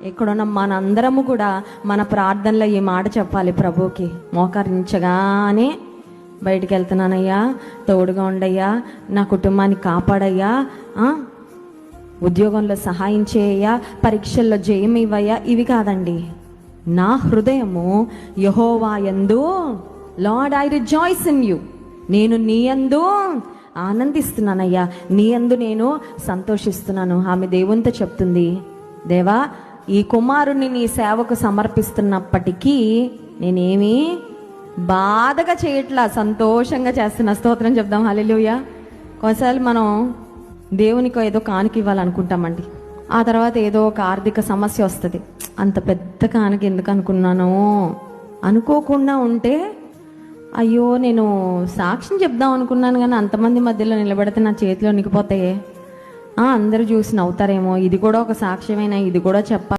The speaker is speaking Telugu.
ఇక్కడున్న మనందరము కూడా మన ప్రార్థనలో ఈ మాట చెప్పాలి ప్రభుకి. మోకరించగానే బయటికి వెళ్తున్నానయ్యా, తోడుగా ఉండయ్యా, నా కుటుంబాన్ని కాపాడయ్యా, ఉద్యోగంలో సహాయం చేయయ్యా, పరీక్షల్లో జయం ఇవ్వయ్యా, ఇవి కాదండి. నా హృదయము యెహోవా యందు, lord I rejoice in you, నేను నీ యందు ఆనందిస్తున్నానయ్యా, నీ యందు నేను సంతోషిస్తున్నాను. ఆమె దేవునితో చెప్తుంది, దేవా ఈ కుమారుణ్ణి నీ సేవకు సమర్పిస్తున్నప్పటికీ నేనేమీ బాధగా చేయట్లా, సంతోషంగా చేస్తున్నా. స్తోత్రం చెప్దాం, హల్లెలూయా. కొన్నిసార్లు మనం దేవునికి ఏదో కానుక ఇవ్వాలనుకుంటామండి, ఆ తర్వాత ఏదో ఒక ఆర్థిక సమస్య వస్తుంది. అంత పెద్ద కానుక ఎందుకు అనుకున్నాను అనుకోకుండా ఉంటే, అయ్యో నేను సాక్ష్యం చెప్దాం అనుకున్నాను కానీ అంతమంది మధ్యలో నిలబడితే నా చేతిలో నిలిపోతాయే, అందరూ చూసి నవ్వుతారేమో, ఇది కూడా ఒక సాక్ష్యమేనా, ఇది కూడా చెప్పాలి.